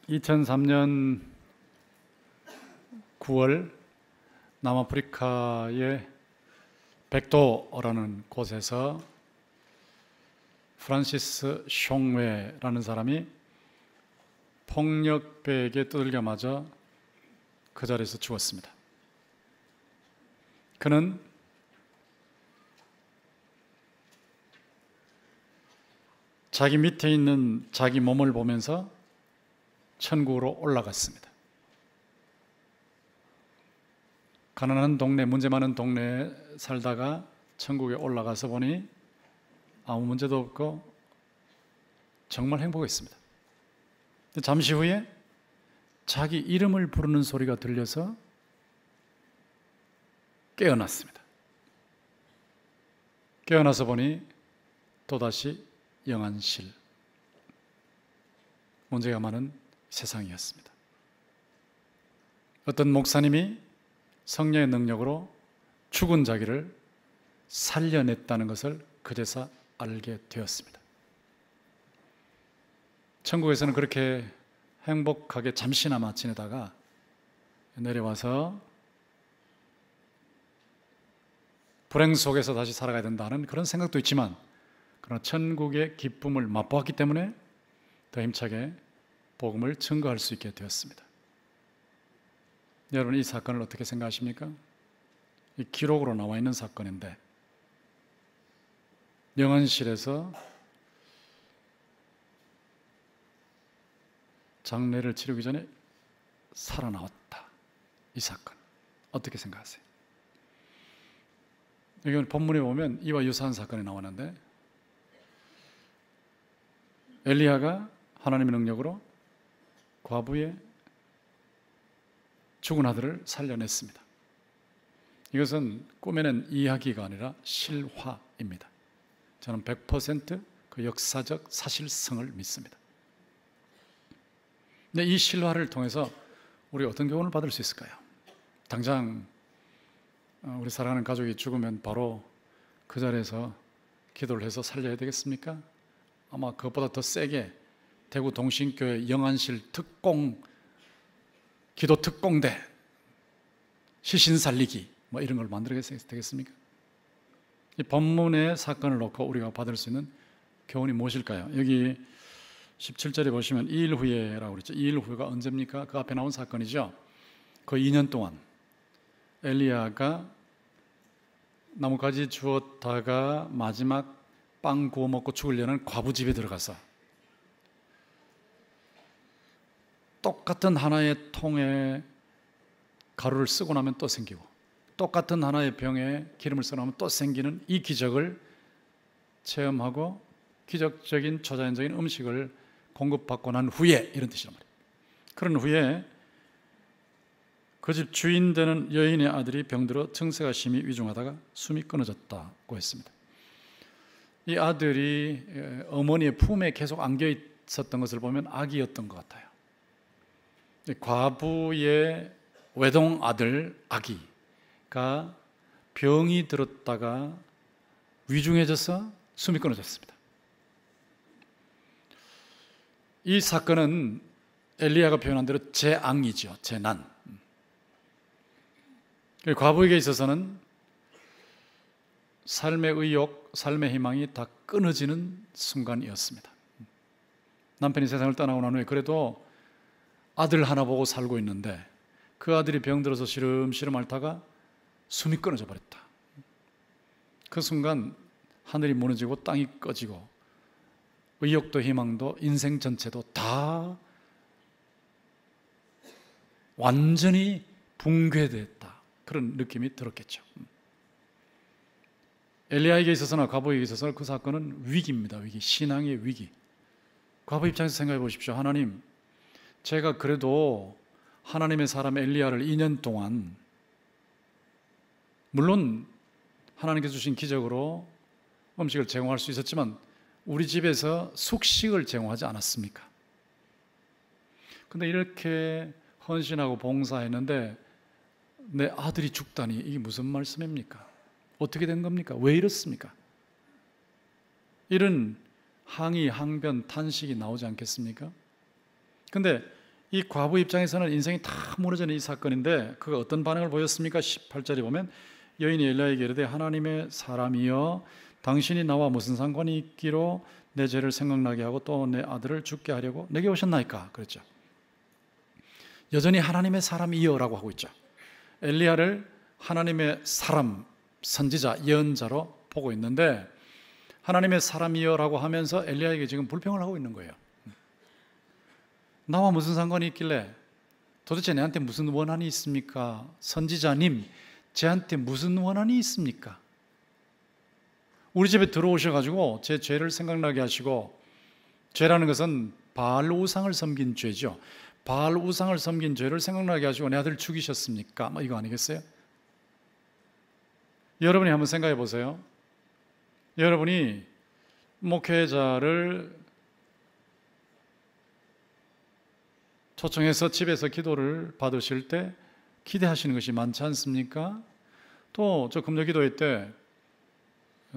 2003년 9월 남아프리카의 백도라는 곳에서 프란시스 숑웨라는 사람이 폭력배에게 두들겨 맞아 그 자리에서 죽었습니다. 그는 자기 밑에 있는 자기 몸을 보면서 천국으로 올라갔습니다. 가난한 동네, 문제 많은 동네에 살다가 천국에 올라가서 보니 아무 문제도 없고 정말 행복했습니다. 잠시 후에 자기 이름을 부르는 소리가 들려서 깨어났습니다. 깨어나서 보니 또다시 영안실, 문제가 많은 세상이었습니다. 어떤 목사님이 성령의 능력으로 죽은 자기를 살려냈다는 것을 그제서 알게 되었습니다. 천국에서는 그렇게 행복하게 잠시나마 지내다가 내려와서 불행 속에서 다시 살아가야 된다는 그런 생각도 있지만, 그러나 천국의 기쁨을 맛보았기 때문에 더 힘차게 복음을 증거할 수 있게 되었습니다. 여러분, 이 사건을 어떻게 생각하십니까? 이 기록으로 나와 있는 사건인데, 영안실에서 장례를 치르기 전에 살아나왔다. 이 사건 어떻게 생각하세요? 여기 본문에 보면 이와 유사한 사건이 나오는데, 엘리야가 하나님의 능력으로 과부의 죽은 아들을 살려냈습니다. 이것은 꾸며낸 이야기가 아니라 실화입니다. 저는 100% 역사적 사실성을 믿습니다. 근데 이 실화를 통해서 우리가 어떤 교훈을 받을 수 있을까요? 당장 우리 사랑하는 가족이 죽으면 바로 그 자리에서 기도를 해서 살려야 되겠습니까? 아마 그것보다 더 세게 대구 동신교회 영안실 특공, 기도 특공대, 시신 살리기 이런 걸 만들어야 되겠습니까? 이 본문의 사건을 놓고 우리가 받을 수 있는 교훈이 무엇일까요? 여기 17절에 보시면 2일 후에라고 그랬죠. 2일 후가 언제입니까? 그 앞에 나온 사건이죠. 그 2년 동안 엘리야가 나뭇가지 주웠다가 마지막 빵 구워 먹고 죽으려는 과부 집에 들어가서 똑같은 하나의 통에 가루를 쓰고 나면 또 생기고, 똑같은 하나의 병에 기름을 쓰고 나면 또 생기는 이 기적을 체험하고 기적적인 초자연적인 음식을 공급받고 난 후에, 이런 뜻이란 말이에요. 그런 후에 그 집 주인 되는 여인의 아들이 병들어 증세가 심히 위중하다가 숨이 끊어졌다고 했습니다. 이 아들이 어머니의 품에 계속 안겨 있었던 것을 보면 아기였던 것 같아요. 과부의 외동 아들 아기가 병이 들었다가 위중해져서 숨이 끊어졌습니다. 이 사건은 엘리야가 표현한 대로 재앙이죠. 재난. 과부에게 있어서는 삶의 의욕, 삶의 희망이 다 끊어지는 순간이었습니다. 남편이 세상을 떠나고 난 후에 그래도 아들 하나 보고 살고 있는데 그 아들이 병들어서 시름시름 앓다가 숨이 끊어져 버렸다. 그 순간 하늘이 무너지고 땅이 꺼지고 의욕도 희망도 인생 전체도 다 완전히 붕괴됐다. 그런 느낌이 들었겠죠. 엘리야에게 있어서나 과부에게 있어서나 그 사건은 위기입니다. 위기, 신앙의 위기. 과부 입장에서 생각해 보십시오. 하나님, 제가 그래도 하나님의 사람 엘리야를 2년 동안, 물론 하나님께서 주신 기적으로 음식을 제공할 수 있었지만 우리 집에서 숙식을 제공하지 않았습니까? 근데 이렇게 헌신하고 봉사했는데 내 아들이 죽다니, 이게 무슨 말씀입니까? 어떻게 된 겁니까? 왜 이렇습니까? 이런 항의, 항변, 탄식이 나오지 않겠습니까? 근데 이 과부 입장에서는 인생이 다 무너지는 이 사건인데 그가 어떤 반응을 보였습니까? 18절에 보면 여인이 엘리야에게 이르되 하나님의 사람이여 당신이 나와 무슨 상관이 있기로 내 죄를 생각나게 하고 또 내 아들을 죽게 하려고 내게 오셨나이까? 그랬죠. 여전히 하나님의 사람이여라고 하고 있죠. 엘리야를 하나님의 사람, 선지자, 예언자로 보고 있는데 하나님의 사람이여라고 하면서 엘리야에게 지금 불평을 하고 있는 거예요. 나와 무슨 상관이 있길래 도대체 내한테 무슨 원한이 있습니까? 선지자님, 제한테 무슨 원한이 있습니까? 우리 집에 들어오셔가지고 제 죄를 생각나게 하시고, 죄라는 것은 바알 우상을 섬긴 죄죠. 바알 우상을 섬긴 죄를 생각나게 하시고 내 아들 죽이셨습니까? 뭐 이거 아니겠어요? 여러분이 한번 생각해 보세요. 여러분이 목회자를 초청해서 집에서 기도를 받으실 때 기대하시는 것이 많지 않습니까? 또 저 금요기도회 때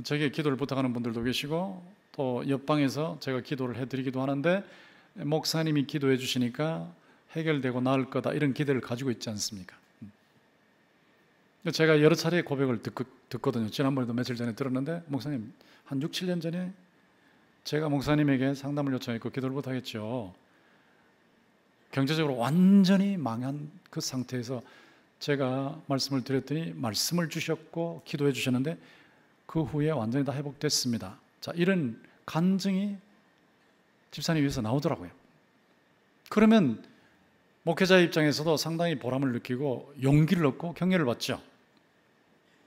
제게 기도를 부탁하는 분들도 계시고 또 옆방에서 제가 기도를 해드리기도 하는데 목사님이 기도해 주시니까 해결되고 나을 거다 이런 기대를 가지고 있지 않습니까? 제가 여러 차례 고백을 듣거든요. 지난번에도 며칠 전에 들었는데 목사님 한 6, 7년 전에 제가 목사님에게 상담을 요청했고 기도를 부탁했죠. 경제적으로 완전히 망한 그 상태에서 제가 말씀을 드렸더니 말씀을 주셨고 기도해 주셨는데 그 후에 완전히 다 회복됐습니다. 자, 이런 간증이 집사님 위해서 나오더라고요. 그러면 목회자 입장에서도 상당히 보람을 느끼고 용기를 얻고 격려를 받죠.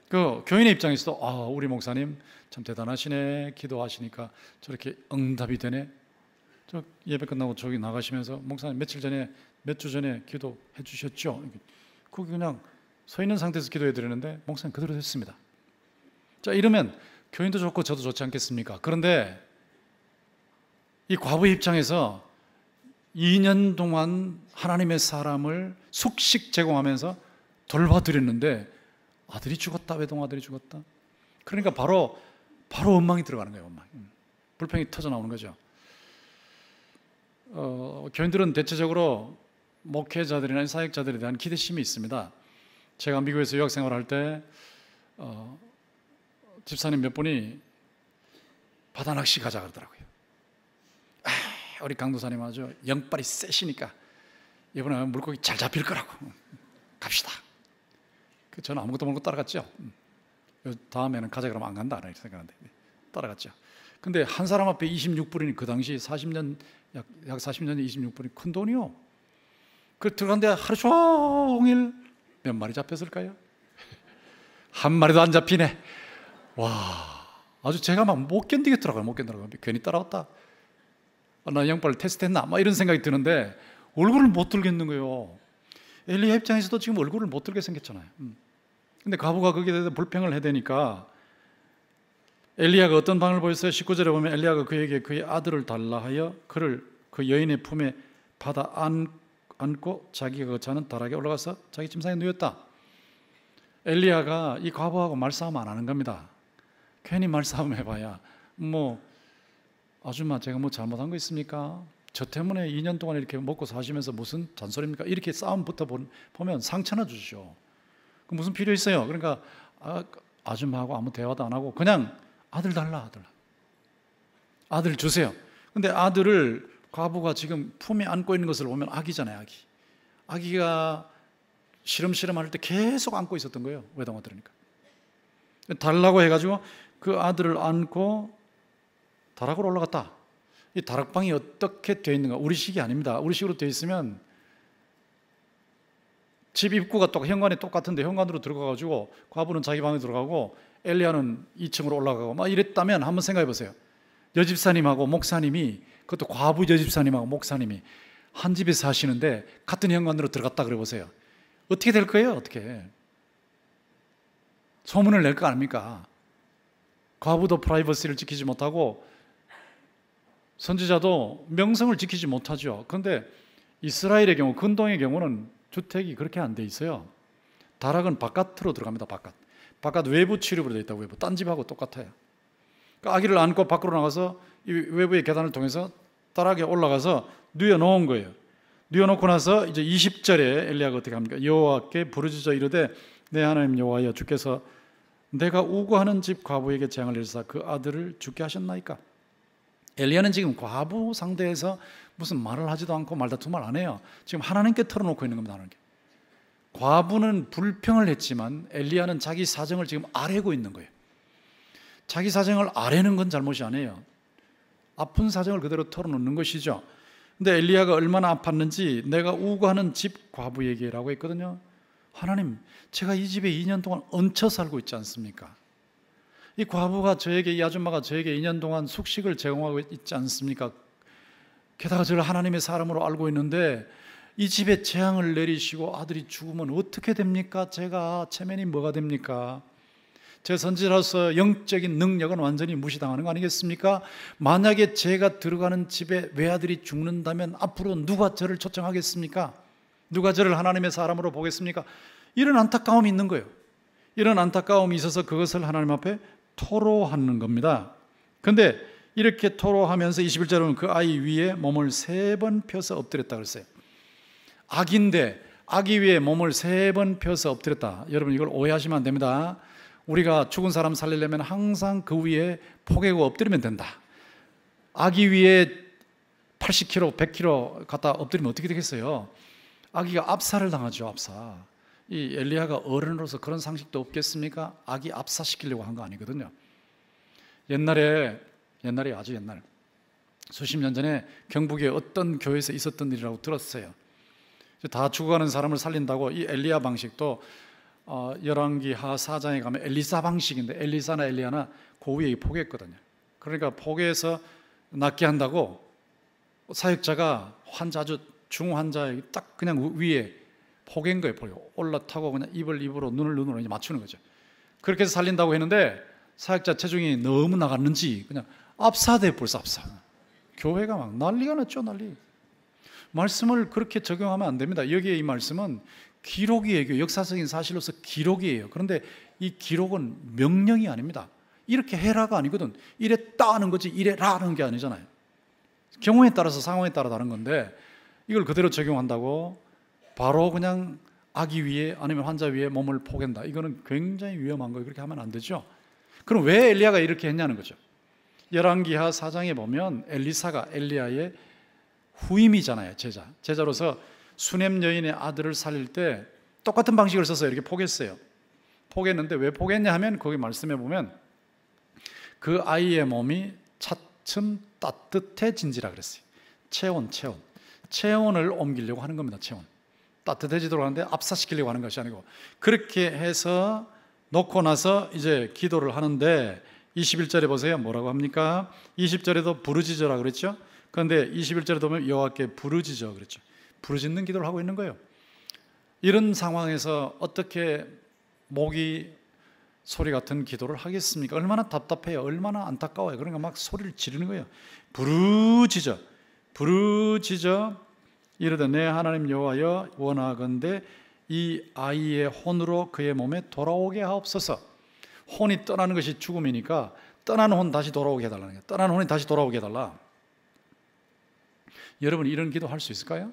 그 교인의 입장에서도 아, 우리 목사님 참 대단하시네. 기도하시니까 저렇게 응답이 되네. 저 예배 끝나고 저기 나가시면서 목사님 며칠 전에 몇 주 전에 기도해 주셨죠. 그게 그냥 서 있는 상태에서 기도해 드리는데 목사님 그대로 됐습니다. 자, 이러면 교인도 좋고 저도 좋지 않겠습니까? 그런데 이 과부 입장에서 2년 동안 하나님의 사람을 숙식 제공하면서 돌봐드렸는데 아들이 죽었다. 외동아들이 죽었다. 그러니까 바로 원망이 들어가는 거예요. 원망. 불평이 터져 나오는 거죠. 교인들은 대체적으로 목회자들이나 사역자들에 대한 기대심이 있습니다. 제가 미국에서 유학 생활할 때 집사님 몇 분이 바다 낚시 가자 그러더라고요. 우리 강도사님 아주 영빨이 세시니까 이번에 물고기 잘 잡힐 거라고 갑시다. 저는 아무것도 모르고 따라갔죠. 다음에는 가자 그러면 안 간다 이렇게 생각하는데 따라갔죠. 근데 한 사람 앞에 26불이니 그 당시 40년 약 40년에 26불이 큰 돈이요. 그 들어갔는데 하루 종일 몇 마리 잡혔을까요? 한 마리도 안 잡히네. 와, 아주 제가 막 못 견디겠더라고요. 못 견디더라고요. 괜히 따라왔다. 나 양발을 테스트했나? 막 이런 생각이 드는데 얼굴을 못 들겠는 거예요. 엘리야 입장에서도 지금 얼굴을 못 들게 생겼잖아요. 근데 과부가 거기에 대해서 불평을 해대니까 엘리야가 어떤 방을 보였어요? 19절에 보면 엘리야가 그에게 그의 아들을 달라 하여 그를 그 여인의 품에 받아 안고 자기가 거처하는 다락에 올라가서 자기 침상에 누웠다. 엘리야가 이 과부하고 말싸움 안 하는 겁니다. 괜히 말싸움 해봐야 뭐 아줌마 제가 뭐 잘못한 거 있습니까? 저 때문에 2년 동안 이렇게 먹고 사시면서 무슨 잔소리입니까? 이렇게 싸움부터 보면 상처나 주시오. 그 무슨 필요 있어요? 그러니까 아줌마하고 아무 대화도 안 하고 그냥 아들 달라 아들 주세요. 근데 아들을 과부가 지금 품에 안고 있는 것을 보면 아기잖아요. 아기가 시름시름 할 때 계속 안고 있었던 거예요. 외동아들이니까 달라고 해가지고 그 아들을 안고 다락으로 올라갔다. 이 다락방이 어떻게 되어 있는가? 우리식이 아닙니다. 우리식으로 되어 있으면 집 입구가 현관이 똑같은데 현관으로 들어가가지고 과부는 자기 방에 들어가고 엘리야는 2층으로 올라가고 막 이랬다면 한번 생각해 보세요. 여집사님하고 목사님이, 그것도 과부 여집사님하고 목사님이 한 집에 사시는데 같은 현관으로 들어갔다 그래 보세요. 어떻게 될 거예요? 어떻게 소문을 낼 거 아닙니까? 과부도 프라이버시를 지키지 못하고 선지자도 명성을 지키지 못하죠. 그런데 이스라엘의 경우, 근동의 경우는 주택이 그렇게 안 돼 있어요. 다락은 바깥으로 들어갑니다. 바깥 외부 출입으로 되어 있다고. 외부 딴 집하고 똑같아요. 그러니까 아기를 안고 밖으로 나가서 이 외부의 계단을 통해서 다락에 올라가서 누워 놓은 거예요. 뉘어놓고 나서 이제 20절에 엘리야가 어떻게 합니까? 여호와께 부르짖어 이르되 내 하나님 여호와여 주께서 내가 우고하는 집 과부에게 재앙을 내리사 그 아들을 죽게 하셨나이까? 엘리야는 지금 과부 상대에서 무슨 말을 하지도 않고 말다툼을 안 해요. 지금 하나님께 털어놓고 있는 겁니다. 하나님께. 과부는 불평을 했지만 엘리야는 자기 사정을 지금 아뢰고 있는 거예요. 자기 사정을 아뢰는 건 잘못이 아니에요. 아픈 사정을 그대로 털어놓는 것이죠. 근데 엘리야가 얼마나 아팠는지 내가 우고하는 집 과부에게라고 했거든요. 하나님, 제가 이 집에 2년 동안 얹혀 살고 있지 않습니까? 이 과부가 저에게, 이 아줌마가 저에게 2년 동안 숙식을 제공하고 있지 않습니까? 게다가 저를 하나님의 사람으로 알고 있는데 이 집에 재앙을 내리시고 아들이 죽으면 어떻게 됩니까? 제가 체면이 뭐가 됩니까? 제 선지자로서 영적인 능력은 완전히 무시당하는 거 아니겠습니까? 만약에 제가 들어가는 집에 외아들이 죽는다면 앞으로 누가 저를 초청하겠습니까? 누가 저를 하나님의 사람으로 보겠습니까? 이런 안타까움이 있는 거예요. 이런 안타까움이 있어서 그것을 하나님 앞에 토로하는 겁니다. 그런데 이렇게 토로하면서 21절은 그 아이 위에 몸을 3번 펴서 엎드렸다 그랬어요. 아기인데 아기 위에 몸을 3번 펴서 엎드렸다. 여러분 이걸 오해하시면 안 됩니다. 우리가 죽은 사람 살리려면 항상 그 위에 포개고 엎드리면 된다. 아기 위에 80kg, 100kg 갖다 엎드리면 어떻게 되겠어요? 아기가 압사를 당하죠. 압사. 이 엘리야가 어른으로서 그런 상식도 없겠습니까? 아기 압사시키려고 한 거 아니거든요. 옛날에 아주 옛날 수십 년 전에 경북의 어떤 교회에서 있었던 일이라고 들었어요. 다 죽어가는 사람을 살린다고 이 엘리야 방식도 열왕기하 4장에 가면 엘리사 방식인데 엘리사나 엘리야나 그 위에 포개했거든요. 그러니까 포개해서 낫게 한다고 사역자가 환자, 아주 중환자에 딱 그냥 위에 포개인 거예요. 올라타고 그냥 입으로 눈을 눈으로 맞추는 거죠. 그렇게 해서 살린다고 했는데 사역자 체중이 너무 나갔는지 그냥 압사돼 버렸어. 압사. 교회가 막 난리가 났죠. 난리. 말씀을 그렇게 적용하면 안 됩니다. 여기에 이 말씀은 기록이에요. 역사적인 사실로서 기록이에요. 그런데 이 기록은 명령이 아닙니다. 이렇게 해라가 아니거든. 이랬다는 거지 이래라는 게 아니잖아요. 경우에 따라서 상황에 따라 다른 건데 이걸 그대로 적용한다고 바로 그냥 아기 위에 아니면 환자 위에 몸을 포갠다. 이거는 굉장히 위험한 거예요. 그렇게 하면 안 되죠. 그럼 왜 엘리야가 이렇게 했냐는 거죠. 열왕기하 4장에 보면 엘리사가 엘리야의 후임이잖아요. 제자로서 수넴 여인의 아들을 살릴 때 똑같은 방식을 써서 이렇게 포개했어요. 포개했는데 왜 포개했냐 하면 거기 말씀해 보면 그 아이의 몸이 차츰 따뜻해진지라 그랬어요. 체온을 옮기려고 하는 겁니다. 체온. 따뜻해지도록 하는데 압사시키려고 하는 것이 아니고 그렇게 해서 놓고 나서 이제 기도를 하는데 21절에 보세요. 뭐라고 합니까? 20절에도 부르짖으라 그랬죠. 그런데 21절에 보면 여호와께 부르짖어 그랬죠. 부르짖는 기도를 하고 있는 거예요. 이런 상황에서 어떻게 목이 소리 같은 기도를 하겠습니까? 얼마나 답답해요. 얼마나 안타까워요. 그러니까 막 소리를 지르는 거예요. 부르짖어 이르되 내 하나님 여호와여 원하건대 이 아이의 혼으로 그의 몸에 돌아오게 하옵소서. 혼이 떠나는 것이 죽음이니까 떠난 혼 다시 돌아오게 해달라는 거예요. 떠난 혼이 다시 돌아오게 해달라. 여러분 이런 기도 할 수 있을까요?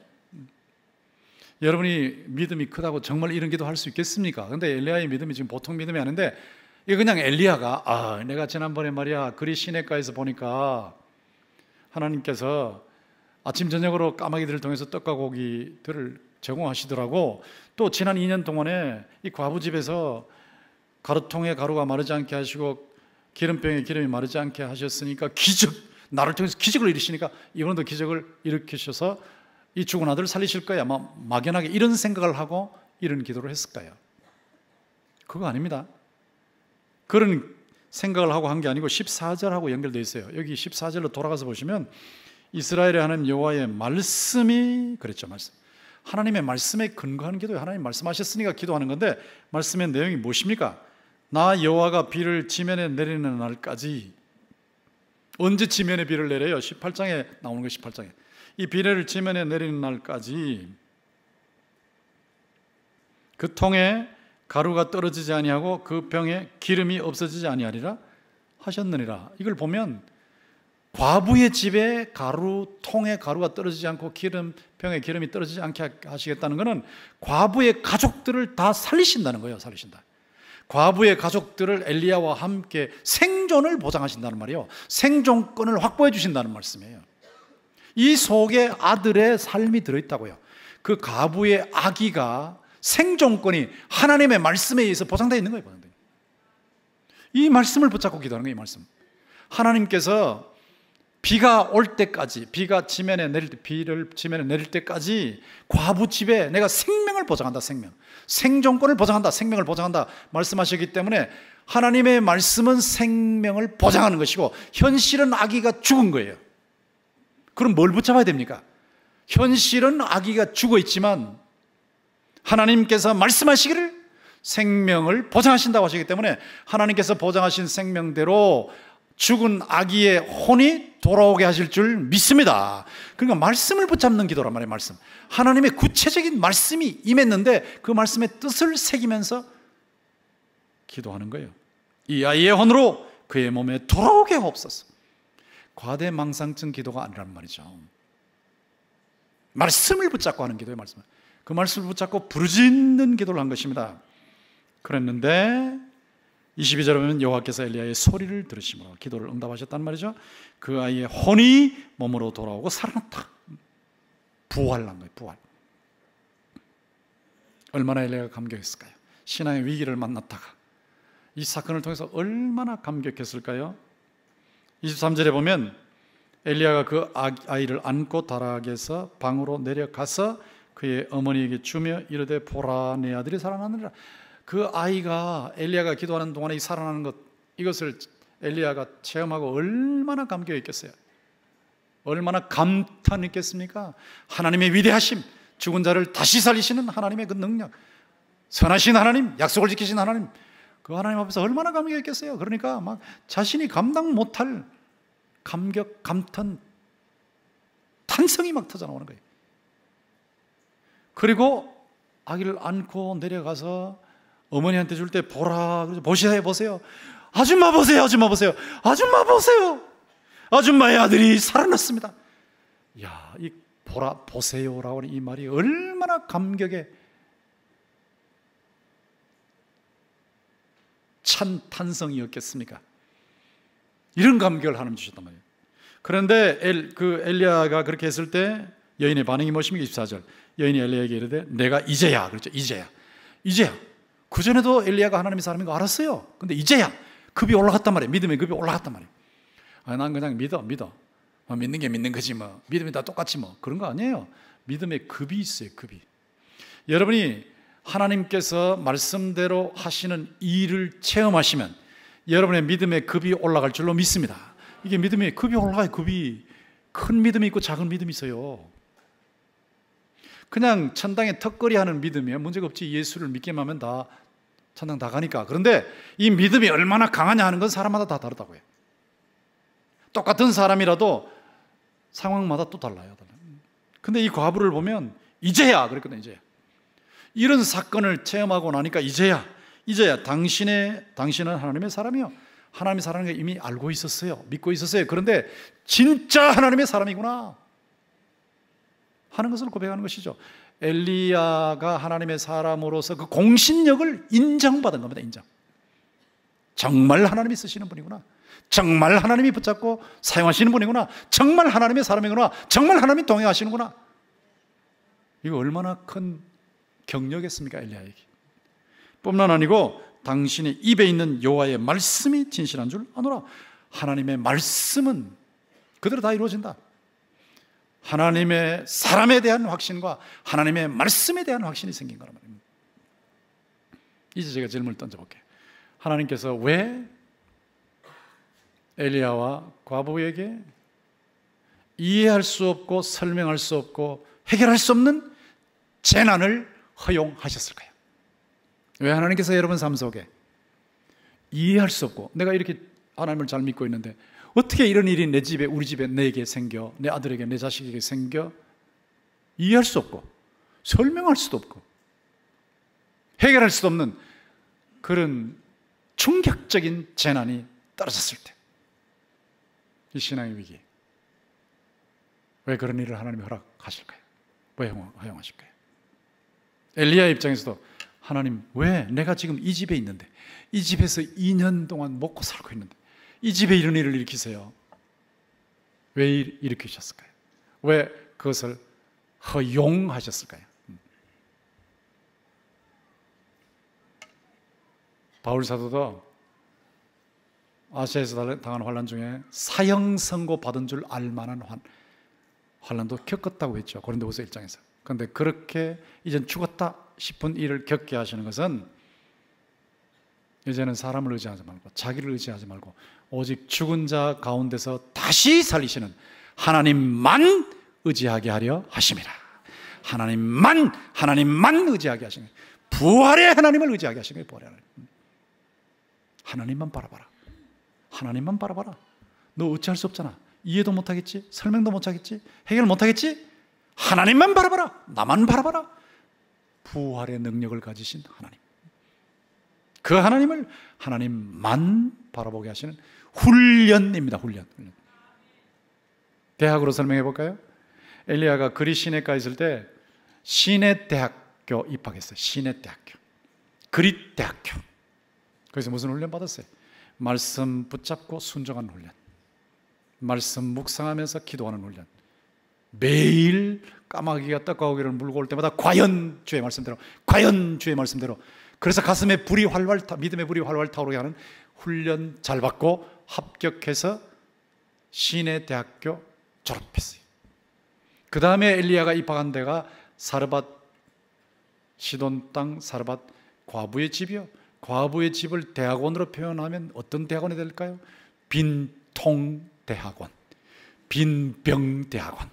여러분이 믿음이 크다고 정말 이런 기도 할 수 있겠습니까? 근데 엘리야의 믿음이 지금 보통 믿음이 아닌데 이거 그냥 엘리야가 내가 지난번에 말이야 그리 시내가에서 보니까 하나님께서 아침 저녁으로 까마귀들을 통해서 떡과 고기들을 제공하시더라고. 또 지난 2년 동안에 이 과부 집에서 가루통에 가루가 마르지 않게 하시고 기름병에 기름이 마르지 않게 하셨으니까 나를 통해서 기적을 일으키시니까 이번에도 기적을 일으키셔서 이 죽은 아들을 살리실 거야. 아마 막연하게 이런 생각을 하고 이런 기도를 했을까요? 그거 아닙니다. 그런 생각을 하고 한 게 아니고 14절하고 연결되어 있어요. 여기 14절로 돌아가서 보시면 이스라엘의 하나님 여호와의 말씀이 그랬죠. 말씀. 하나님의 말씀에 근거하는 기도예요. 하나님 말씀하셨으니까 기도하는 건데 말씀의 내용이 무엇입니까? 나 여호와가 비를 지면에 내리는 날까지. 언제 지면에 비를 내려요? 18장에 나오는 거 18장에. 이 비를 지면에 내리는 날까지 그 통에 가루가 떨어지지 아니하고 그 병에 기름이 없어지지 아니하리라 하셨느니라. 이걸 보면 과부의 집에 통에 가루가 떨어지지 않고 병에 기름이 떨어지지 않게 하시겠다는 것은 과부의 가족들을 다 살리신다는 거예요. 살리신다. 과부의 가족들을 엘리야와 함께 생존을 보장하신다는 말이에요. 생존권을 확보해 주신다는 말씀이에요. 이 속에 아들의 삶이 들어있다고요. 그 과부의 아기가 생존권이 하나님의 말씀에 의해서 보장되어 있는 거예요. 이 말씀을 붙잡고 기도하는 거예요. 이 말씀. 하나님께서 비가 올 때까지, 비를 지면에 내릴 때까지 과부 집에 내가 생명을 보장한다. 생존권을 보장한다. 생명을 보장한다 말씀하셨기 때문에 하나님의 말씀은 생명을 보장하는 것이고 현실은 아기가 죽은 거예요. 그럼 뭘 붙잡아야 됩니까? 현실은 아기가 죽어 있지만 하나님께서 말씀하시기를 생명을 보장하신다고 하시기 때문에 하나님께서 보장하신 생명대로 죽은 아기의 혼이 돌아오게 하실 줄 믿습니다. 그러니까 말씀을 붙잡는 기도란 말이에요. 말씀. 하나님의 구체적인 말씀이 임했는데 그 말씀의 뜻을 새기면서 기도하는 거예요. 이 아이의 혼으로 그의 몸에 돌아오게 하옵소서. 과대망상증 기도가 아니란 말이죠. 말씀을 붙잡고 하는 기도예요. 말씀. 그 말씀을 붙잡고 부르짖는 기도를 한 것입니다. 그랬는데 22절에 보면 여호와께서 엘리야의 소리를 들으심으로 기도를 응답하셨단 말이죠. 그 아이의 혼이 몸으로 돌아오고 살아났다. 부활한 거예요. 부활. 얼마나 엘리야가 감격했을까요? 신앙의 위기를 만났다가 이 사건을 통해서 얼마나 감격했을까요? 23절에 보면 엘리야가 그 아이를 안고 다락에서 방으로 내려가서 그의 어머니에게 주며 이르되 보라 내 아들이 살아났느니라. 그 아이가 엘리야가 기도하는 동안에 살아나는 것, 이것을 엘리야가 체험하고 얼마나 감격했겠어요? 얼마나 감탄했겠습니까? 하나님의 위대하심, 죽은 자를 다시 살리시는 하나님의 그 능력, 선하신 하나님, 약속을 지키신 하나님, 그 하나님 앞에서 얼마나 감격했겠어요? 그러니까 막 자신이 감당 못할 감격, 감탄, 탄성이 막 터져 나오는 거예요. 그리고 아기를 안고 내려가서 어머니한테 줄 때 보라, 보세요. 아줌마 보세요. 아줌마의 아들이 살아났습니다. 야, 이 보세요라고 하는 이 말이 얼마나 감격에 찬 탄성이었겠습니까? 이런 감격을 하나님 주셨단 말이에요. 그런데 엘리야가 그렇게 했을 때 여인의 반응이 무엇입니까? 24절. 여인이 엘리야에게 이르되 내가 이제야, 그렇죠? 이제야. 그전에도 엘리야가 하나님의 사람인 거 알았어요. 근데 이제야 급이 올라갔단 말이에요. 믿음의 급이 올라갔단 말이에요. 난 그냥 믿어. 믿는 게 믿는 거지 뭐. 믿음이 다 똑같지 뭐. 그런 거 아니에요. 믿음의 급이 있어요. 급이. 여러분이 하나님께서 말씀대로 하시는 일을 체험하시면 여러분의 믿음의 급이 올라갈 줄로 믿습니다. 이게 믿음의 급이 올라가요. 급이. 큰 믿음이 있고 작은 믿음이 있어요. 그냥 천당에 턱걸이 하는 믿음이야 문제가 없지. 예수를 믿기만 하면 다 천당 다 가니까. 그런데 이 믿음이 얼마나 강하냐 하는 건 사람마다 다 다르다고요. 똑같은 사람이라도 상황마다 또 달라요. 근데 이 과부를 보면 이제야 그랬거든요. 이제야. 이런 사건을 체험하고 나니까 이제야 당신은 하나님의 사람이요. 하나님의 사람인 걸 이미 알고 있었어요. 믿고 있었어요. 그런데 진짜 하나님의 사람이구나 하는 것을 고백하는 것이죠. 엘리야가 하나님의 사람으로서 그 공신력을 인정받은 겁니다. 인정. 정말 하나님이 쓰시는 분이구나. 정말 하나님이 붙잡고 사용하시는 분이구나. 정말 하나님의 사람이구나. 정말 하나님이 동행하시는구나. 이거 얼마나 큰 경력이었습니까? 엘리야에게. 뿐만 아니고 당신의 입에 있는 여호와의 말씀이 진실한 줄 아노라. 하나님의 말씀은 그대로 다 이루어진다. 하나님의 사람에 대한 확신과 하나님의 말씀에 대한 확신이 생긴 거란 말입니다. 이제 제가 질문을 던져볼게요. 하나님께서 왜 엘리야와 과부에게 이해할 수 없고 설명할 수 없고 해결할 수 없는 재난을 허용하셨을까요? 왜 하나님께서 여러분 삶 속에 이해할 수 없고 내가 이렇게 하나님을 잘 믿고 있는데 어떻게 이런 일이 내 집에, 우리 집에, 내게 생겨, 내 아들에게, 내 자식에게 생겨? 이해할 수 없고 설명할 수도 없고 해결할 수도 없는 그런 충격적인 재난이 떨어졌을 때 이 신앙의 위기. 왜 그런 일을 하나님이 허락하실까요? 왜 허용하실까요? 엘리야 입장에서도 하나님, 왜 내가 지금 이 집에 있는데, 이 집에서 2년 동안 먹고 살고 있는데 이 집에 이런 일을 일으키세요? 왜 일으키셨을까요? 왜 그것을 허용하셨을까요? 바울 사도도 아시아에서 당한 환난 중에 사형 선고 받은 줄 알만한 환난도 겪었다고 했죠. 고린도후서 1장에서. 그런데 그렇게 이젠 죽었다 싶은 일을 겪게 하시는 것은 이제는 사람을 의지하지 말고 자기를 의지하지 말고 오직 죽은 자 가운데서 다시 살리시는 하나님만 의지하게 하려 하심이라. 하나님만 의지하게 하시는, 부활의 하나님을 의지하게 하시는 거예요. 부활의 하나님. 하나님만 바라봐라. 하나님만 바라봐라. 너 어찌할 수 없잖아. 이해도 못하겠지, 설명도 못하겠지, 해결 못하겠지. 하나님만 바라봐라. 나만 바라봐라. 부활의 능력을 가지신 하나님, 그 하나님을 하나님만 바라보게 하시는 훈련입니다. 훈련. 대학으로 설명해 볼까요? 엘리야가 그리 시내가에 있을 때 시내대학교 입학했어요. 시내대학교, 그릿대학교. 거기서 무슨 훈련 받았어요? 말씀 붙잡고 순종하는 훈련, 말씀 묵상하면서 기도하는 훈련, 매일 까마귀가 떡가오기를 물고 올 때마다 과연 주의 말씀대로, 과연 주의 말씀대로. 그래서 가슴에 불이 활활 믿음의 불이 활활 타오르게 하는 훈련 잘 받고 합격해서 시내대학교 졸업했어요. 그 다음에 엘리야가 입학한 데가 사르밧, 시돈 땅 사르밧 과부의 집이요. 과부의 집을 대학원으로 표현하면 어떤 대학원이 될까요? 빈통대학원, 빈병대학원.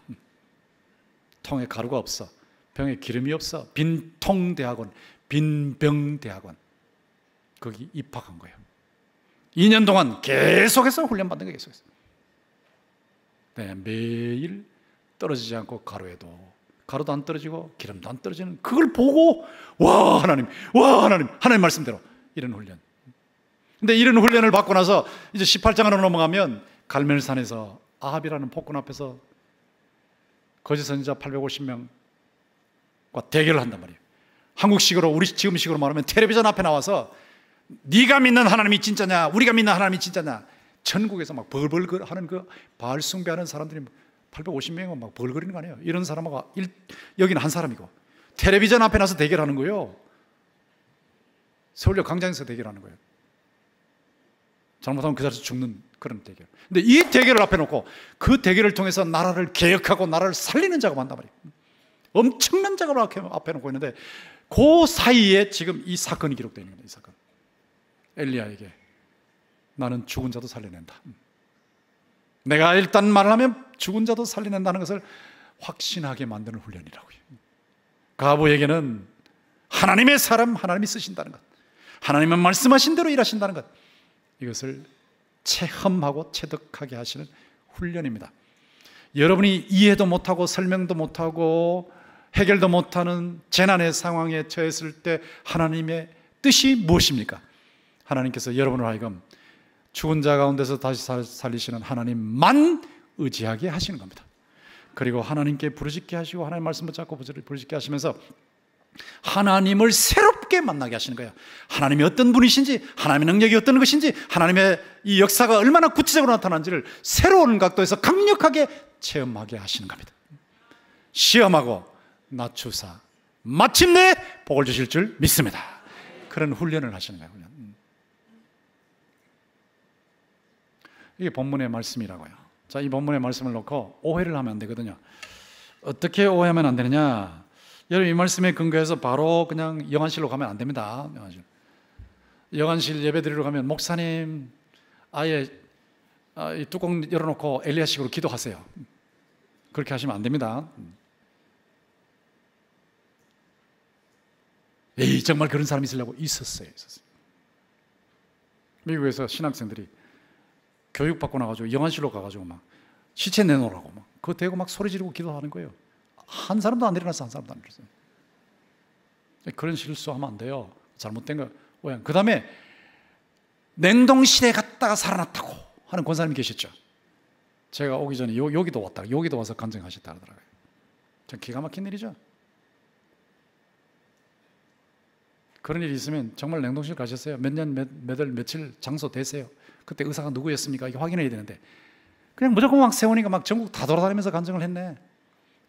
통에 가루가 없어, 병에 기름이 없어. 빈통대학원, 빈병대학원. 거기 입학한 거예요. 2년 동안 계속해서 훈련받는 거예요. 계속해서. 네, 매일 떨어지지 않고 가루도 안 떨어지고 기름도 안 떨어지는, 그걸 보고 와 하나님 하나님 말씀대로, 이런 훈련. 근데 이런 훈련을 받고 나서 이제 18장으로 넘어가면 갈멜산에서 아합이라는 폭군 앞에서 거짓 선지자 850명과 대결을 한단 말이에요. 한국식으로, 우리 지금식으로 말하면 텔레비전 앞에 나와서 네가 믿는 하나님이 진짜냐, 우리가 믿는 하나님이 진짜냐, 전국에서 막 벌벌 하는, 그 바알 숭배하는 사람들이 850명은 막 벌거리는 거 아니에요. 이런 사람하고 여기는 한 사람이고 텔레비전 앞에 나서 대결하는 거예요. 서울역 광장에서 대결하는 거예요. 잘못하면 그 자리에서 죽는 그런 대결. 근데 이 대결을 앞에 놓고 그 대결을 통해서 나라를 개혁하고 나라를 살리는 작업을 한단 말이에요. 엄청난 작업을 앞에 놓고 있는데 그 사이에 지금 이 사건이 기록되어 있는 겁니다. 이 사건. 엘리야에게 나는 죽은 자도 살려낸다. 내가 일단 말을 하면 죽은 자도 살려낸다는 것을 확신하게 만드는 훈련이라고요. 과부에게는 하나님의 사람, 하나님이 쓰신다는 것, 하나님은 말씀하신 대로 일하신다는 것, 이것을 체험하고 체득하게 하시는 훈련입니다. 여러분이 이해도 못하고 설명도 못하고 해결도 못하는 재난의 상황에 처했을 때 하나님의 뜻이 무엇입니까? 하나님께서 여러분을 하여금 죽은 자 가운데서 다시 살리시는 하나님만 의지하게 하시는 겁니다. 그리고 하나님께 부르짖게 하시고 하나님 말씀 붙잡고 부르짖게 하시면서 하나님을 새롭게 만나게 하시는 거예요. 하나님이 어떤 분이신지, 하나님의 능력이 어떤 것인지, 하나님의 이 역사가 얼마나 구체적으로 나타난지를 새로운 각도에서 강력하게 체험하게 하시는 겁니다. 시험하고 낮추사 마침내 복을 주실 줄 믿습니다. 그런 훈련을 하시는 거예요. 훈련. 이게 본문의 말씀이라고요. 자, 이 본문의 말씀을 놓고 오해를 하면 안 되거든요. 어떻게 오해하면 안 되느냐? 여러분, 이 말씀에 근거해서 바로 그냥 영안실로 가면 안 됩니다. 영안실 예배 드리러 가면 목사님 아예 이 뚜껑 열어놓고 엘리야식으로 기도하세요. 그렇게 하시면 안 됩니다. 에이, 정말 그런 사람이 있으려고 있었어요. 미국에서 신학생들이 교육받고 나가지고 영안실로 가가지고 막 시체 내놓으라고 막 그거 대고 막 소리 지르고 기도하는 거예요. 한 사람도 안 일어났어. 한 사람도 안 일어났어요. 그런 실수하면 안 돼요. 잘못된 거. 그 다음에 냉동실에 갔다가 살아났다고 하는 권사님이 계셨죠. 제가 오기 전에 여기도 왔다, 여기도 와서 간증하셨다 하더라고요. 참 기가 막힌 일이죠. 그런 일이 있으면 정말 냉동실 가셨어요. 몇 년, 몇 월, 며칠 장소 되세요. 그때 의사가 누구였습니까? 이게 확인해야 되는데 그냥 무조건 막 세우니까 막 전국 다 돌아다니면서 간증을 했네.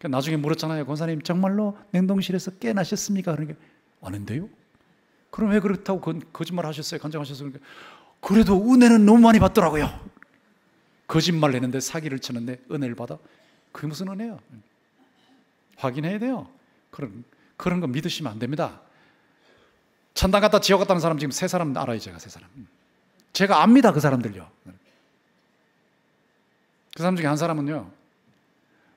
나중에 물었잖아요. 권사님 정말로 냉동실에서 깨나셨습니까? 그러니까 아닌데요? 그럼 왜 그렇다고 거짓말 하셨어요? 간증하셨어요? 그러니까 그래도 은혜는 너무 많이 받더라고요. 거짓말 했는데 사기를 쳤는데 은혜를 받아? 그게 무슨 은혜예요? 확인해야 돼요. 그런 거 믿으시면 안 됩니다. 천당 갔다 지옥 갔다는 사람 지금 세 사람 알아요. 세 사람. 제가 압니다. 그 사람들요. 그 사람 중에 한 사람은요,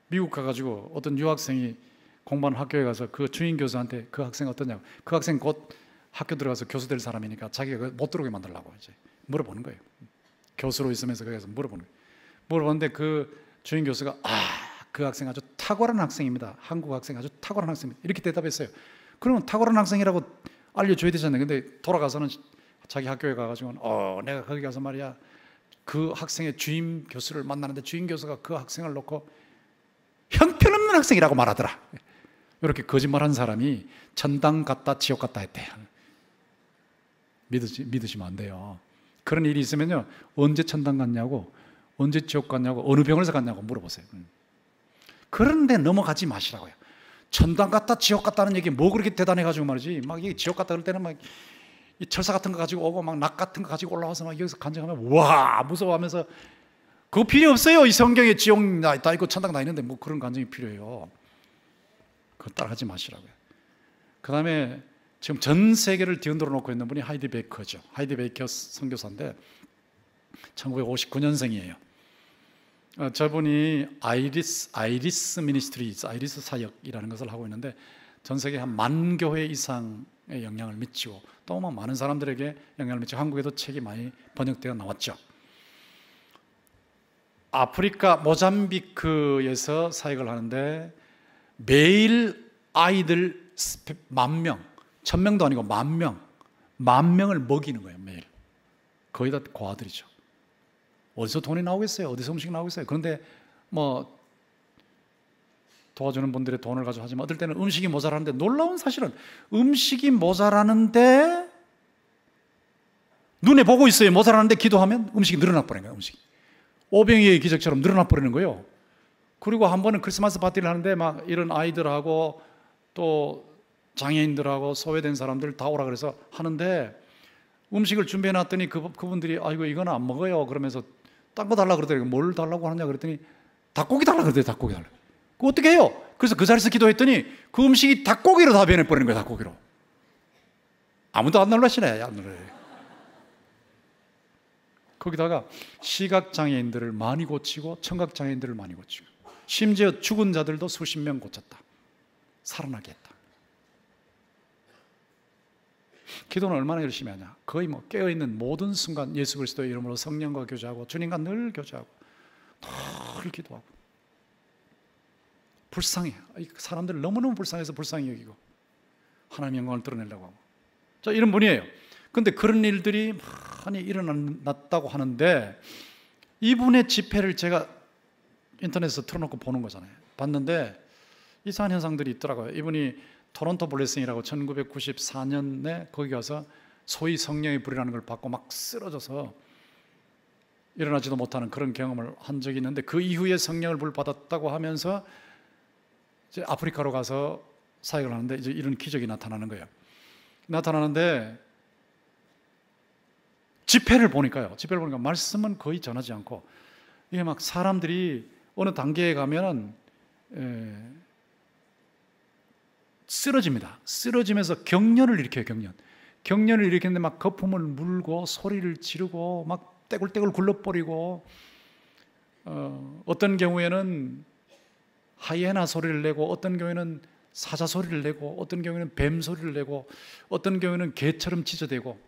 미국 가가지고 어떤 유학생이 공부하는 학교에 가서 그 주인 교수한테 그 학생 어떠냐고, 그 학생 곧 학교 들어가서 교수 될 사람이니까 자기가 못 들어오게 만들려고 이제 물어보는 거예요. 교수로 있으면서 거기서 물어보는 거예요. 물어보는데 그 주인 교수가 그 학생 아주 탁월한 학생입니다. 한국 학생 아주 탁월한 학생입니다. 이렇게 대답했어요. 그러면 탁월한 학생이라고 알려줘야 되잖아요. 근데 돌아가서는 자기 학교에 가가지고 내가 거기 가서 말이야 그 학생의 주임 교수를 만나는데 주임 교수가 그 학생을 놓고 형편없는 학생이라고 말하더라. 이렇게 거짓말한 사람이 천당 갔다 지옥 갔다 했대. 믿으시면 안 돼요. 그런 일이 있으면요, 언제 천당 갔냐고, 언제 지옥 갔냐고, 어느 병원에서 갔냐고 물어보세요. 그런데 넘어가지 마시라고요. 천당 갔다 지옥 갔다는 얘기 뭐 그렇게 대단해가지고 말이지, 막 이 지옥 갔다 그럴 때는 막 이 철사 같은 거 가지고 오고 막 낙 같은 거 가지고 올라와서 막 여기서 간증하면 와 무서워하면서 그거 필요 없어요. 이 성경에 지옥 나 있고 천당 나 있는데 뭐 그런 간증이 필요해요. 그거 따라하지 마시라고요. 그 다음에 지금 전 세계를 뒤흔들어 놓고 있는 분이 하이디 베이커죠. 하이디 베이커 선교사인데 1959년생이에요. 저분이 아이리스 미니스트리즈, 아이리스 사역이라는 것을 하고 있는데 전 세계 한 10,000교회 이상의 영향을 미치고 또 많은 사람들에게 영향을 미치고 한국에도 책이 많이 번역되어 나왔죠. 아프리카 모잠비크에서 사역을 하는데 매일 아이들 10,000명, 1,000명도 아니고 10,000명을 먹이는 거예요. 매일. 거의 다 고아들이죠. 어디서 돈이 나오겠어요? 어디서 음식이 나오겠어요? 그런데 뭐 도와주는 분들의 돈을 가지고 하지만 어떨 때는 음식이 모자라는데, 놀라운 사실은 음식이 모자라는데 눈에 보고 있어요. 모자라는데 기도하면 음식이 늘어나 버리는 거예요. 음식이 오병이의 기적처럼 늘어나 버리는 거예요. 그리고 한 번은 크리스마스 파티를 하는데 막 이런 아이들하고 또 장애인들하고 소외된 사람들 다 오라 그래서 하는데 음식을 준비해 놨더니 그분들이 아이고 이건 안 먹어요 그러면서 딴 거 달라고 그러더라고요. 뭘 달라고 하느냐 그랬더니 닭고기 달라고 그러더라고요. 닭고기 달라고. 그거 어떻게 해요? 그래서 그 자리에서 기도했더니 그 음식이 닭고기로 다 변해버리는 거예요. 닭고기로. 아무도 안 놀라시네. 안 놀라요. 거기다가 시각장애인들을 많이 고치고 청각장애인들을 많이 고치고 심지어 죽은 자들도 수십 명 고쳤다. 살아나게 했다. 기도는 얼마나 열심히 하냐. 거의 뭐 깨어있는 모든 순간 예수 그리스도의 이름으로 성령과 교제하고 주님과 늘 교제하고 늘 기도하고. 불쌍해. 사람들 너무너무 불쌍해서 불쌍히 여기고 하나님의 영광을 드러내려고 하고. 자, 이런 분이에요. 그런데 그런 일들이 많이 일어났다고 하는데 이분의 집회를 제가 인터넷에서 틀어놓고 보는 거잖아요. 봤는데 이상한 현상들이 있더라고요. 이분이 토론토 블레싱이라고 1994년에 거기 가서 소위 성령의 불이라는 걸 받고 막 쓰러져서 일어나지도 못하는 그런 경험을 한 적이 있는데 그 이후에 성령을 불 받았다고 하면서 이제 아프리카로 가서 사역을 하는데 이제 이런 기적이 나타나는 거예요. 나타나는데 집회를 보니까 말씀은 거의 전하지 않고 이게 막 사람들이 어느 단계에 가면 쓰러집니다. 쓰러지면서 경련을 일으켜요. 경련을 일으키는데 막 거품을 물고 소리를 지르고 막 떼굴떼굴 굴러버리고 어떤 경우에는 하이에나 소리를 내고 어떤 경우에는 사자 소리를 내고 어떤 경우에는 뱀 소리를 내고 어떤 경우에는 개처럼 짖어대고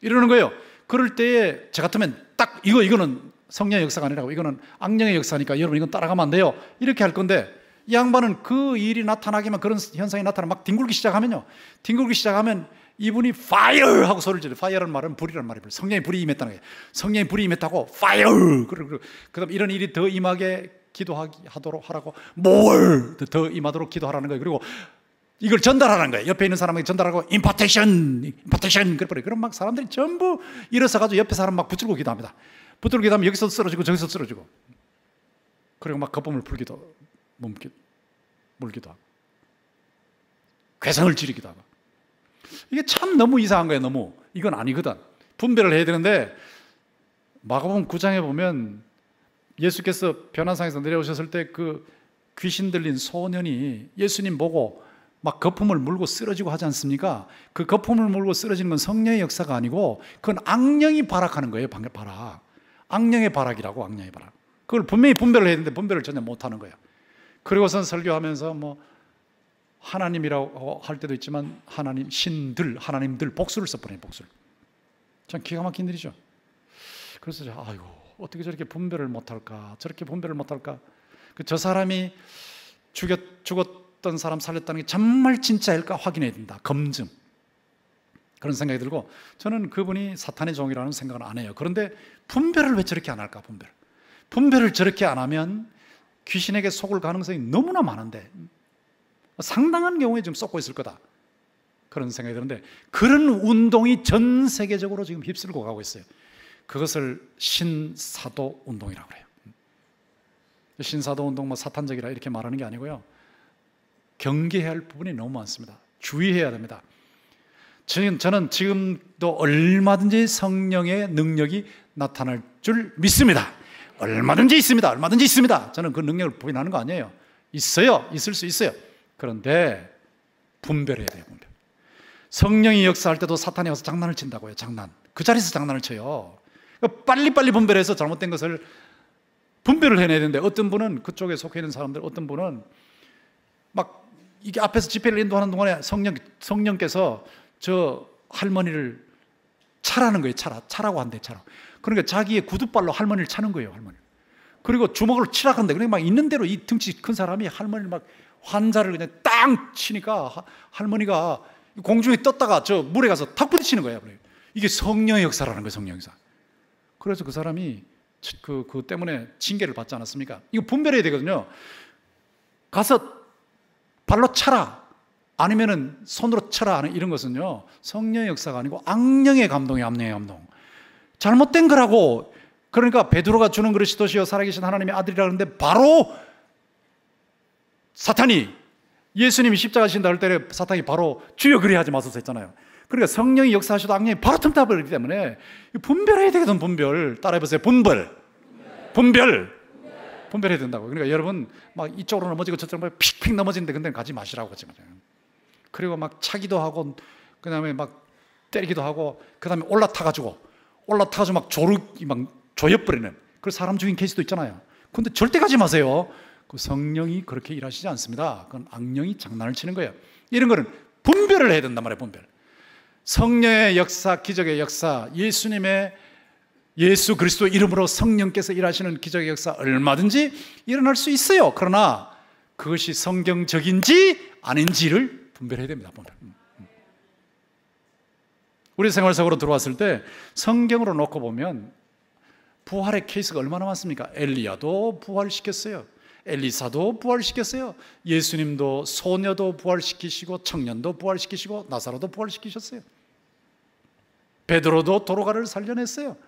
이러는 거예요. 그럴 때에 저 같으면 딱 이거는 성령의 역사가 아니라고, 이거는 악령의 역사니까 여러분 이건 따라가면 안 돼요 이렇게 할 건데, 이 양반은 그 일이 나타나기만, 그런 현상이 나타나면 막 뒹굴기 시작하면 이분이 fire 하고 소리를 지르. fire라는 말은 불이라는 말이에요. 성령의 불이 임했다는 거예요. 성령의 불이 임했다고 fire. 그다음 이런 일이 더 임하게 기도하도록 하라고 more 더 임하도록 기도하라는 거예요. 그리고 이걸 전달하는 거예요. 옆에 있는 사람에게 전달하고 impartation 그래버려요. 그럼 막 사람들이 전부 일어서가지고 옆에 사람 막 붙들고 기도합니다. 붙들고 기도하면 여기서 쓰러지고 저기서 쓰러지고, 그리고 막 거품을 물기도 하고 괴성을 지르기도 하고. 이게 참 너무 이상한 거예요. 너무 이건 아니거든. 분별을 해야 되는데 마가복음 9장에 보면 예수께서 변화산에서 내려오셨을 때 그 귀신 들린 소년이 예수님 보고 막 거품을 물고 쓰러지고 하지 않습니까? 그 거품을 물고 쓰러지는 건 성령의 역사가 아니고 그건 악령이 발악하는 거예요. 발악. 악령의 발악이라고. 악령의 발악. 그걸 분명히 분별을 해야 되는데 분별을 전혀 못하는 거예요. 그리고선 설교하면서 뭐 하나님이라고 할 때도 있지만 하나님, 신들, 하나님들 복수를 써버려요. 복수를. 참 기가 막힌 일이죠. 그래서 아이고 어떻게 저렇게 분별을 못할까? 저렇게 분별을 못할까? 저 사람이 죽었던 사람 살렸다는 게 정말 진짜일까 확인해야 된다. 검증. 그런 생각이 들고, 저는 그분이 사탄의 종이라는 생각은 안 해요. 그런데 분별을 왜 저렇게 안 할까? 분별을 저렇게 안 하면 귀신에게 속을 가능성이 너무나 많은데 상당한 경우에 지금 쏟고 있을 거다. 그런 생각이 드는데 그런 운동이 전 세계적으로 지금 휩쓸고 가고 있어요. 그것을 신사도 운동이라고 해요. 신사도 운동 뭐 사탄적이라 이렇게 말하는 게 아니고요. 경계해야 할 부분이 너무 많습니다. 주의해야 됩니다. 저는 지금도 얼마든지 성령의 능력이 나타날 줄 믿습니다. 얼마든지 있습니다. 저는 그 능력을 부인하는 거 아니에요. 있을 수 있어요. 그런데 분별해야 돼요. 분별. 성령이 역사할 때도 사탄이 와서 장난을 친다고요. 그 자리에서 장난을 쳐요. 빨리빨리 분별해서 잘못된 것을 분별을 해내야 되는데, 어떤 분은 그쪽에 속해 있는 사람들, 어떤 분은 막 이게 앞에서 집회를 인도하는 동안에 성령께서 저 할머니를 차라는 거예요. 차라고 한대. 그러니까 자기의 구두발로 할머니를 차는 거예요. 그리고 주먹으로 치라고 한대. 그러니까 막 있는 대로 이 등치 큰 사람이 할머니를 막 환자를 그냥 땅 치니까 할머니가 공중에 떴다가 저 물에 가서 탁 부딪히는 거예요. 이게 성령의 역사라는 거예요. 성령의 역사. 그래서 그 사람이 그 때문에 징계를 받지 않았습니까? 이거 분별해야 되거든요. 가서 발로 차라, 아니면은 손으로 쳐라 하는 이런 것은요, 성령의 역사가 아니고 악령의 감동이에요. 악령의 감동. 잘못된 거라고. 그러니까 베드로가 주는 그릇이 도시요 살아계신 하나님의 아들이라 그러는데 바로 사탄이, 예수님이 십자가 지신다 할 때 사탄이 바로 주여 그리 하지 마소서 했잖아요. 그러니까 성령이 역사하셔도 악령이 바로 틈타버리기 때문에 분별해야 되거든. 분별. 따라해보세요. 분별해야 된다고. 그러니까 여러분 막 이쪽으로 넘어지고 저쪽으로 픽픽 넘어지는데 근데 가지 마시라고 하지 말아요. 그리고 막 차기도 하고 그 다음에 막 때리기도 하고 그 다음에 올라타가지고 막 조여버리는 그런 사람 죽인 케이스도 있잖아요. 근데 절대 가지 마세요. 그 성령이 그렇게 일하시지 않습니다. 그건 악령이 장난을 치는 거예요. 이런 거는 분별을 해야 된단 말이에요. 분별. 성령의 역사, 기적의 역사, 예수 그리스도 이름으로 성령께서 일하시는 기적의 역사 얼마든지 일어날 수 있어요. 그러나 그것이 성경적인지 아닌지를 분별해야 됩니다. 우리 생활 속으로 들어왔을 때 성경으로 놓고 보면 부활의 케이스가 얼마나 많습니까? 엘리야도 부활시켰어요. 엘리사도 부활시켰어요. 예수님도 소녀도 부활시키시고 청년도 부활시키시고 나사로도 부활시키셨어요. 베드로도 도로가를 살려냈어요.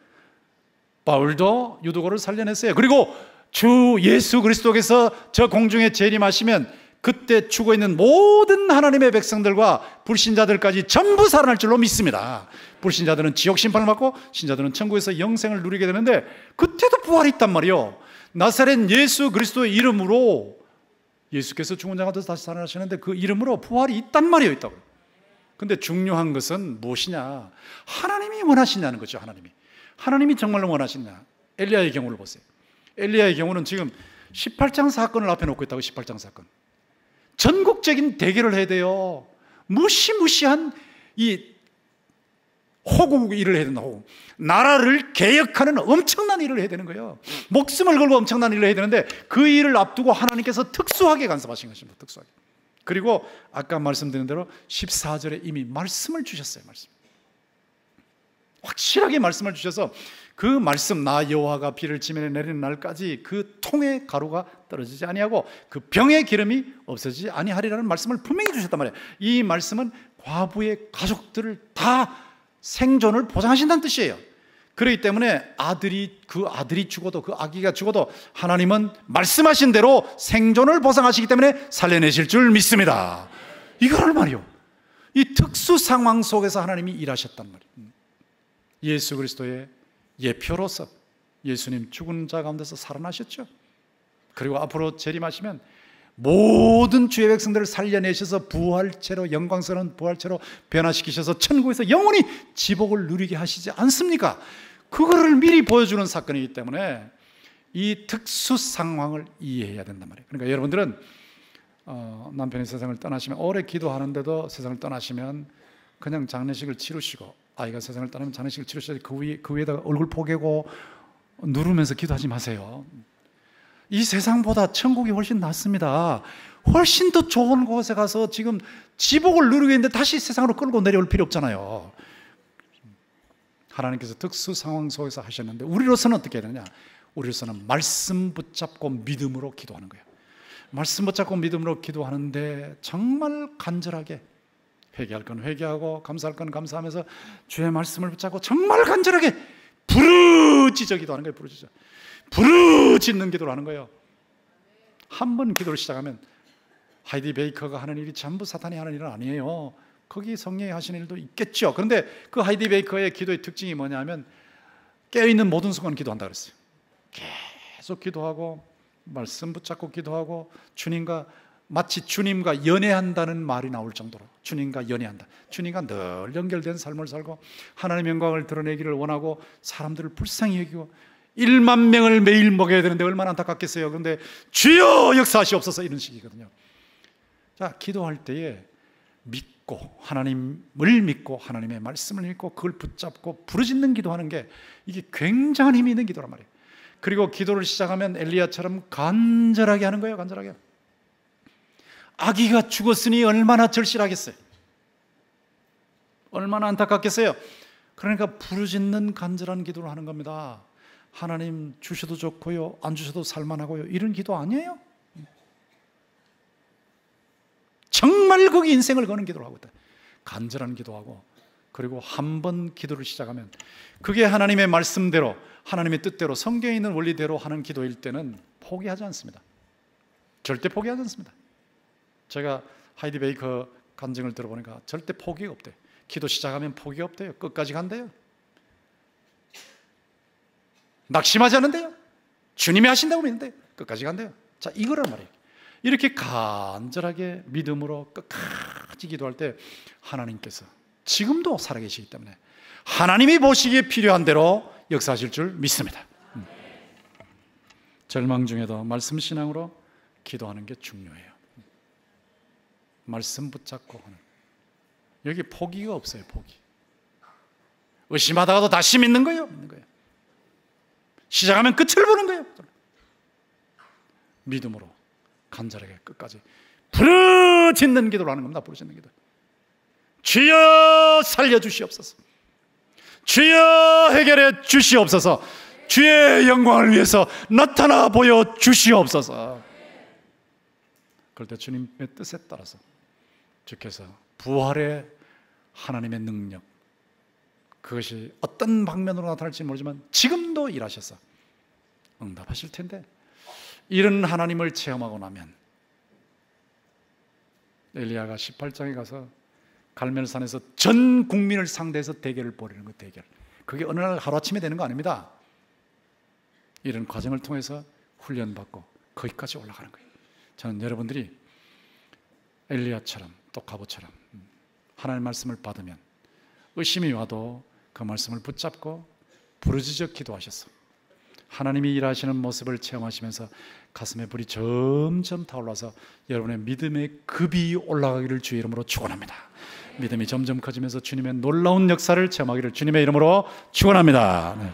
바울도 유두고를 살려냈어요. 그리고 주 예수 그리스도께서 저 공중에 재림하시면 그때 죽어있는 모든 하나님의 백성들과 불신자들까지 전부 살아날 줄로 믿습니다. 불신자들은 지옥 심판을 받고 신자들은 천국에서 영생을 누리게 되는데 그때도 부활이 있단 말이에요. 나사렛 예수 그리스도의 이름으로, 예수께서 죽은 자 가운데서 다시 살아나시는데 그 이름으로 부활이 있단 말이에요. 있다고. 근데 중요한 것은 무엇이냐? 하나님이 원하시냐는 거죠. 하나님이 정말로 원하시냐? 엘리야의 경우를 보세요. 엘리야의 경우는 지금 18장 사건을 앞에 놓고 있다고. 18장 사건. 전국적인 대결을 해야 돼요. 무시무시한 이 호국 일을 해야 된다고. 나라를 개혁하는 엄청난 일을 해야 되는 거예요. 목숨을 걸고 엄청난 일을 해야 되는데 그 일을 앞두고 하나님께서 특수하게 간섭하신 것입니다. 특수하게. 그리고 아까 말씀드린 대로 14절에 이미 말씀을 주셨어요. 말씀. 확실하게 말씀을 주셔서 그 말씀, 나 여호와가 비를 지면에 내리는 날까지 그 통의 가루가 떨어지지 아니하고 그 병의 기름이 없어지지 아니하리라는 말씀을 분명히 주셨단 말이에요. 이 말씀은 과부의 가족들을 다 생존을 보장하신다는 뜻이에요. 그렇기 때문에 그 아들이 죽어도, 그 아기가 죽어도 하나님은 말씀하신 대로 생존을 보장하시기 때문에 살려내실 줄 믿습니다. 이거를 말이요, 이 특수 상황 속에서 하나님이 일하셨단 말이에요. 예수 그리스도의 예표로서 예수님 죽은 자 가운데서 살아나셨죠. 그리고 앞으로 재림하시면 모든 주의 백성들을 살려내셔서 부활체로, 영광스러운 부활체로 변화시키셔서 천국에서 영원히 지복을 누리게 하시지 않습니까? 그거를 미리 보여주는 사건이기 때문에 이 특수 상황을 이해해야 된단 말이에요. 그러니까 여러분들은 남편이 세상을 떠나시면, 오래 기도하는데도 세상을 떠나시면 그냥 장례식을 치르시고, 아이가 세상을 떠나면 장례식을 치르셔야지 그 위에다가 얼굴 포개고 누르면서 기도하지 마세요. 이 세상보다 천국이 훨씬 낫습니다. 훨씬 더 좋은 곳에 가서 지금 지복을 누리고 있는데 다시 세상으로 끌고 내려올 필요 없잖아요. 하나님께서 특수 상황 속에서 하셨는데 우리로서는 어떻게 해야 되느냐? 우리로서는 말씀 붙잡고 믿음으로 기도하는 거예요. 말씀 붙잡고 믿음으로 기도하는데 정말 간절하게, 회개할 건 회개하고 감사할 건 감사하면서 주의 말씀을 붙잡고 정말 간절하게 부르짖어 기도하는 거예요. 부르짖는 기도를 하는 거예요. 한 번 기도를 시작하면, 하이디 베이커가 하는 일이 전부 사탄이 하는 일은 아니에요. 거기 성령이 하시는 일도 있겠죠. 그런데 그 하이디 베이커의 기도의 특징이 뭐냐면 깨어있는 모든 순간 기도한다 그랬어요. 계속 기도하고 말씀 붙잡고 기도하고 마치 주님과 연애한다는 말이 나올 정도로 주님과 연애한다. 주님과 늘 연결된 삶을 살고 하나님의 영광을 드러내기를 원하고 사람들을 불쌍히 여기고 1만 명을 매일 먹여야 되는데 얼마나 안타깝겠어요. 그런데 주여 역사하시옵소서, 이런 식이거든요. 자, 기도할 때에 하나님을 믿고 하나님의 말씀을 믿고 그걸 붙잡고 부르짖는 기도하는 게, 이게 굉장한 힘이 있는 기도란 말이에요. 그리고 기도를 시작하면 엘리야처럼 간절하게 하는 거예요. 간절하게. 아기가 죽었으니 얼마나 절실하겠어요. 얼마나 안타깝겠어요. 그러니까 부르짖는 간절한 기도를 하는 겁니다. 하나님 주셔도 좋고요, 안 주셔도 살만하고요, 이런 기도 아니에요. 정말 거기 인생을 거는 기도를 하고 있다. 간절한 기도하고, 그리고 한 번 기도를 시작하면 그게 하나님의 말씀대로, 하나님의 뜻대로, 성경에 있는 원리대로 하는 기도일 때는 포기하지 않습니다. 절대 포기하지 않습니다. 제가 하이디 베이커 간증을 들어보니까 절대 포기가 없대요. 기도 시작하면 포기가 없대요. 끝까지 간대요. 낙심하지 않는데요. 주님이 하신다고 믿는데 끝까지 간대요. 자, 이거란 말이에요. 이렇게 간절하게 믿음으로 끝까지 기도할 때 하나님께서 지금도 살아계시기 때문에 하나님이 보시기에 필요한 대로 역사하실 줄 믿습니다. 절망 중에도 말씀 신앙으로 기도하는 게 중요해요. 말씀 붙잡고 하는, 여기 포기가 없어요. 포기. 의심하다가도 다시 믿는 거예요. 시작하면 끝을 보는 거예요. 믿음으로 간절하게 끝까지 부르짖는 기도를 하는 겁니다. 부르짖는 기도. 주여 살려주시옵소서, 주여 해결해 주시옵소서, 주의 영광을 위해서 나타나 보여 주시옵소서. 그럴 때 주님의 뜻에 따라서 주께서 부활의 하나님의 능력, 그것이 어떤 방면으로 나타날지 모르지만 지금도 일하셔서 응답하실 텐데, 이런 하나님을 체험하고 나면 엘리야가 18장에 가서 갈멜산에서 전 국민을 상대해서 대결을 벌이는 거, 대결. 그게 어느 날 하루아침에 되는 거 아닙니다. 이런 과정을 통해서 훈련받고 거기까지 올라가는 거예요. 저는 여러분들이 엘리야처럼, 또 가보처럼 하나님의 말씀을 받으면 의심이 와도 그 말씀을 붙잡고 부르짖어 기도하셔서 하나님이 일하시는 모습을 체험하시면서 가슴에 불이 점점 타올라서 여러분의 믿음의 급이 올라가기를 주의 이름으로 축원합니다. 믿음이 점점 커지면서 주님의 놀라운 역사를 체험하기를 주님의 이름으로 축원합니다. 네.